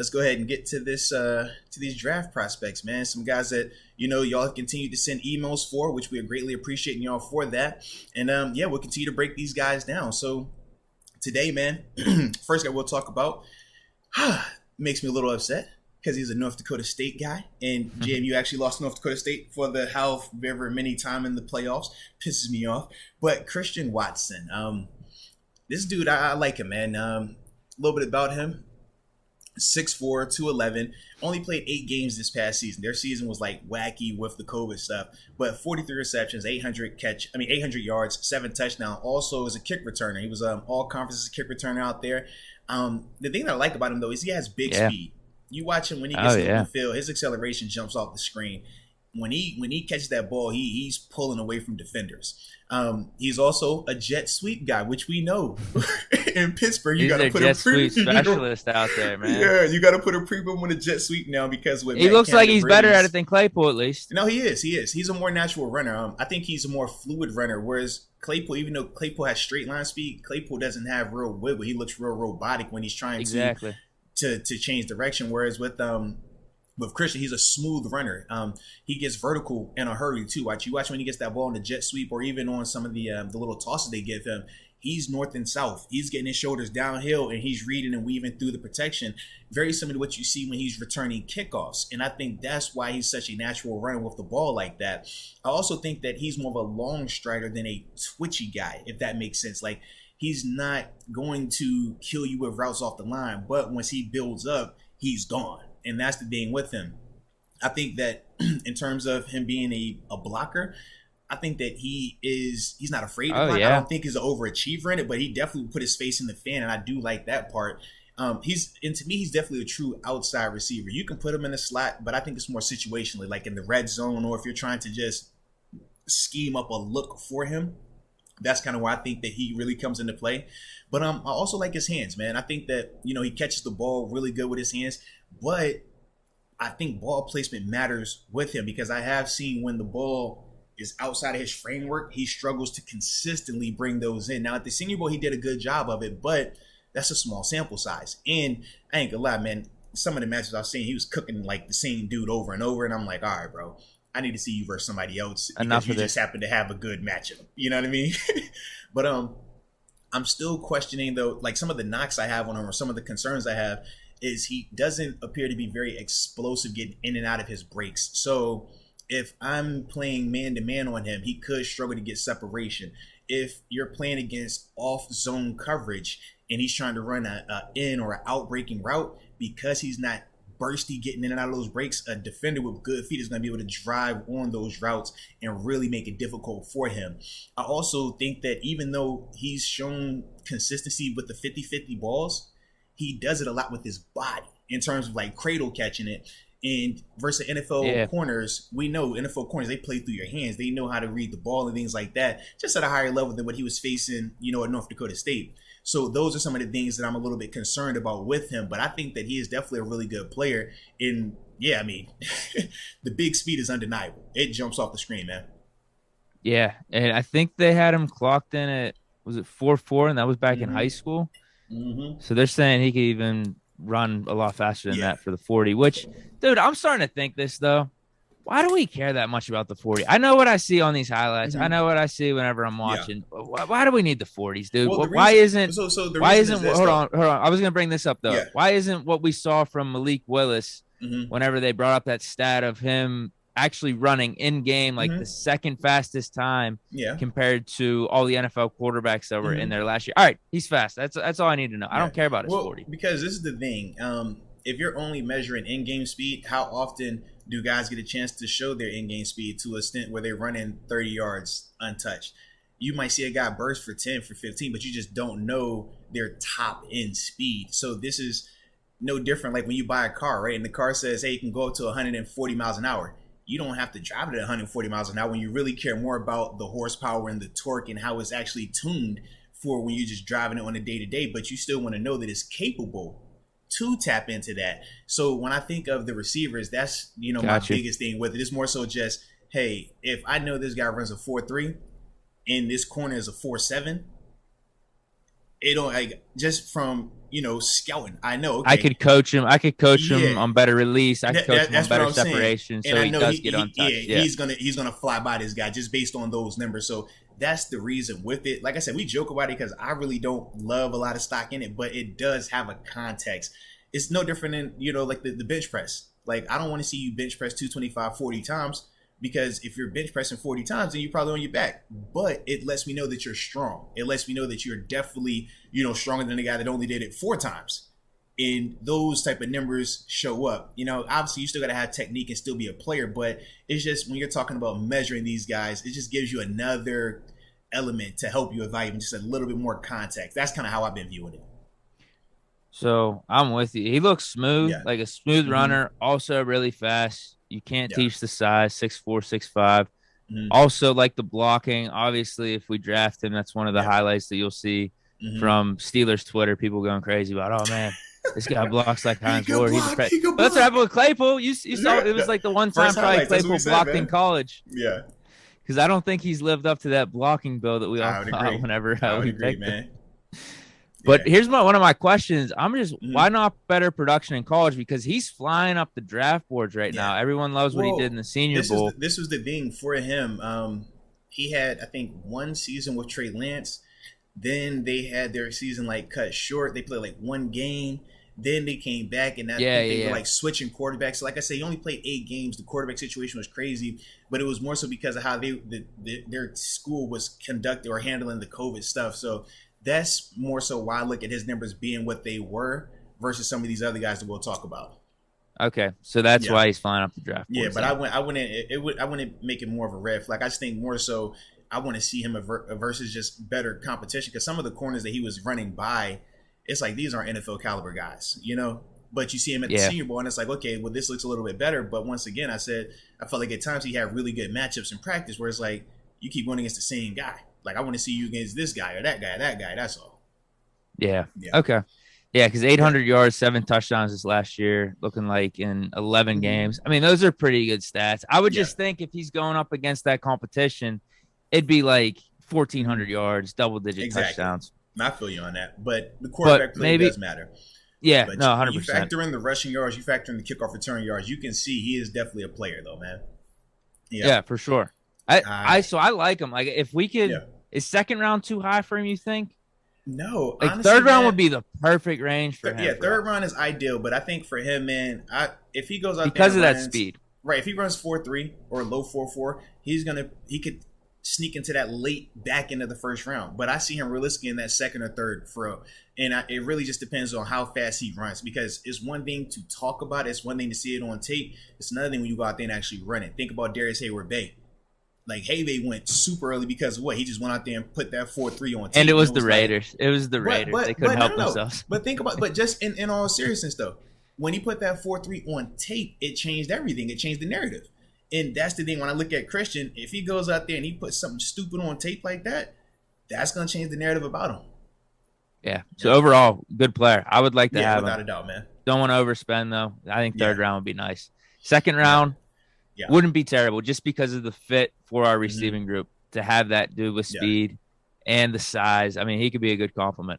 Let's go ahead and get to this to these draft prospects, man. Some guys that y'all continue to send emails for, which we are greatly appreciating y'all for that. And yeah, we'll continue to break these guys down. So today, man, first guy we'll talk about makes me a little upset because he's a North Dakota State guy, and JMU actually lost North Dakota State for the however many time in the playoffs. Pisses me off. But Christian Watson, this dude, I like him, man. A little bit about him. 6'4", 211, only played 8 games this past season. Their season was like wacky with the COVID stuff, but 43 receptions, 800 yards, 7 touchdowns. Also is a kick returner. He was all conferences kick returner out there. The thing that I like about him though is he has big speed. You watch him when he gets in the field, his acceleration jumps off the screen. When he catches that ball, he's pulling away from defenders. He's also a jet sweep guy, which we know in Pittsburgh. You got to put jet sweep specialist out there, man. Yeah, you got to put a premium on a jet sweep now because he looks like he's better at it than Claypool, at least. No, he is. He's a more natural runner. I think he's a more fluid runner, whereas Claypool, even though Claypool has straight line speed, Claypool doesn't have real wiggle. He looks real robotic when he's trying to change direction. Whereas with Christian, he's a smooth runner. He gets vertical in a hurry too. You watch when he gets that ball on the jet sweep, or even on some of the little tosses they give him. He's north and south. He's getting his shoulders downhill, and he's reading and weaving through the protection. Very similar to what you see when he's returning kickoffs. And I think that's why he's such a natural runner with the ball like that. I also think that he's more of a long strider than a twitchy guy, if that makes sense. Like, he's not going to kill you with routes off the line, but once he builds up, he's gone. And that's the thing with him. I think that in terms of him being a blocker, I think that he's not afraid to block. I don't think he's an overachiever in it, but he definitely put his face in the fan, and I do like that part. To me, he's definitely a true outside receiver. You can put him in the slot, but I think it's more situationally, like in the red zone, or if you're trying to just scheme up a look for him. That's kind of where I think that he really comes into play. But I also like his hands, man. I think that, he catches the ball really good with his hands. But I think ball placement matters with him, because I have seen when the ball is outside of his framework, he struggles to consistently bring those in. Now, at the Senior Bowl, he did a good job of it, but that's a small sample size. And I ain't gonna lie, man, some of the matches I've seen, he was cooking like the same dude over and over. And I'm like, all right, bro, I need to see you versus somebody else, because you just happen to have a good matchup. You know what I mean? But I'm still questioning, though, like some of the knocks I have on him, or some of the concerns I have, is he doesn't appear to be very explosive getting in and out of his breaks. So if I'm playing man-to-man on him, he could struggle to get separation. If you're playing against off-zone coverage and he's trying to run a in or an out-breaking route, because he's not bursty getting in and out of those breaks, a defender with good feet is going to be able to drive on those routes and really make it difficult for him. I also think that even though he's shown consistency with the 50-50 balls, he does it a lot with his body in terms of like cradle catching it. And versus NFL corners, we know NFL corners, they play through your hands. They know how to read the ball and things like that, just at a higher level than what he was facing, at North Dakota State. So those are some of the things that I'm a little bit concerned about with him. But I think that he is definitely a really good player. And yeah, I mean, the big speed is undeniable. It jumps off the screen, man. Yeah, and I think they had him clocked in at, was it 4.4, and that was back in high school. So they're saying he could even run a lot faster than that for the 40, which, dude, I'm starting to think this, though. Why do we care that much about the 40? I know what I see on these highlights. I know what I see whenever I'm watching. Why do we need the 40s, dude? Well, why isn't hold on. I was going to bring this up, though. Why isn't what we saw from Malik Willis whenever they brought up that stat of him actually running in game like the second fastest time compared to all the NFL quarterbacks that were in there last year? All right, he's fast. That's all I need to know. I don't care about his 40. Because this is the thing. If you're only measuring in-game speed, how often do guys get a chance to show their in-game speed to a extent where they're running 30 yards untouched? You might see a guy burst for 10, for 15, but you just don't know their top end speed. So this is no different like when you buy a car, right? And the car says, hey, you can go up to 140 miles an hour. You don't have to drive it at 140 miles an hour when you really care more about the horsepower and the torque and how it's actually tuned for when you're just driving it on a day-to-day, but you still want to know that it's capable to tap into that. So when I think of the receivers, that's, my biggest thing with it. It's more so just, hey, if I know this guy runs a 4.3 and this corner is a 4.7, it don't, like, just from scouting. I know. Okay, I could coach him. I could coach him yeah, on better release. I could coach him on better separation, and so I he know does get untouched. Yeah, he's gonna fly by this guy just based on those numbers. So that's the reason with it. Like I said, we joke about it because I really don't love a lot of stock in it, but it does have a context. It's no different than like the bench press. Like I don't want to see you bench press 225 40 times. Because if you're bench pressing 40 times, then you're probably on your back. But it lets me know that you're strong. It lets me know that you're definitely, stronger than the guy that only did it 4 times. And those type of numbers show up. Obviously you still got to have technique and still be a player. But it's just when you're talking about measuring these guys, it just gives you another element to help you evaluate just a little bit more context. That's kind of how I've been viewing it. So I'm with you. He looks smooth, like a smooth runner, also really fast. You can't teach the size, 6'4", 6'5". Also, like the blocking. Obviously, if we draft him, that's one of the highlights that you'll see from Steelers Twitter. People going crazy about, oh man, this guy blocks like Hines Ward. That's what happened with Claypool. You saw it was like the one time probably Claypool blocked in college. Yeah, because I don't think he's lived up to that blocking bill that we all thought whenever we picked him. But here's one of my questions. I'm just why not better production in college? Because he's flying up the draft boards right now. Everyone loves what he did in the Senior Bowl. This was the thing for him. He had, I think, 1 season with Trey Lance. Then they had their season cut short. They played 1 game. Then they came back and they were switching quarterbacks. So like I said, he only played 8 games. The quarterback situation was crazy, but it was more so because of how their school was conducted or handling the COVID stuff. So that's more so why I look at his numbers being what they were versus some of these other guys that we'll talk about. Okay, so that's why he's flying up the draft. Yeah, but I wouldn't make it more of a red flag. I just think more so I want to see him versus just better competition because some of the corners that he was running by, it's like these aren't NFL caliber guys, But you see him at the Senior Bowl, and it's like, okay, well, this looks a little bit better. But once again, I felt like at times he had really good matchups in practice where it's like you keep going against the same guy. Like, I want to see you against this guy or that guy, that's all. Yeah. Okay. Yeah, because 800 yards, 7 touchdowns this last year, looking like in 11 games. I mean, those are pretty good stats. I would just think if he's going up against that competition, it'd be like 1,400 yards, double-digit touchdowns. I feel you on that. But the quarterback play does matter. Yeah, but 100%. You factor in the rushing yards, you factor in the kickoff return yards, you can see he is definitely a player, though, man. Yeah, for sure. So I like him. Like if we could, is second round too high for him? You think? No, like honestly, third round would be the perfect range for him. Yeah, third round is ideal, but I think for him, man, if he goes out because there of that speed, right? If he runs 4.3 or low 4.4, he could sneak into that late back end of the first round. But I see him realistically in that second or third throw, and it really just depends on how fast he runs. Because it's one thing to talk about, it's one thing to see it on tape. It's another thing when you go out there and actually run it. Think about Darius Hayward-Bay. Like Hayward went super early because of what? He just went out there and put that 4.3 on tape. And it was the Raiders. It was the Raiders. They couldn't help themselves. But think about, but just in all seriousness though, when he put that 4.3 on tape, it changed everything. It changed the narrative. And that's the thing when I look at Christian, if he goes out there and he puts something stupid on tape like that, that's going to change the narrative about him. Yeah. So overall, good player. I would like to have him. Without a doubt, man. Don't want to overspend though. I think third round would be nice. Second round. Wouldn't be terrible just because of the fit for our receiving group to have that dude with speed and the size. I mean, he could be a good compliment.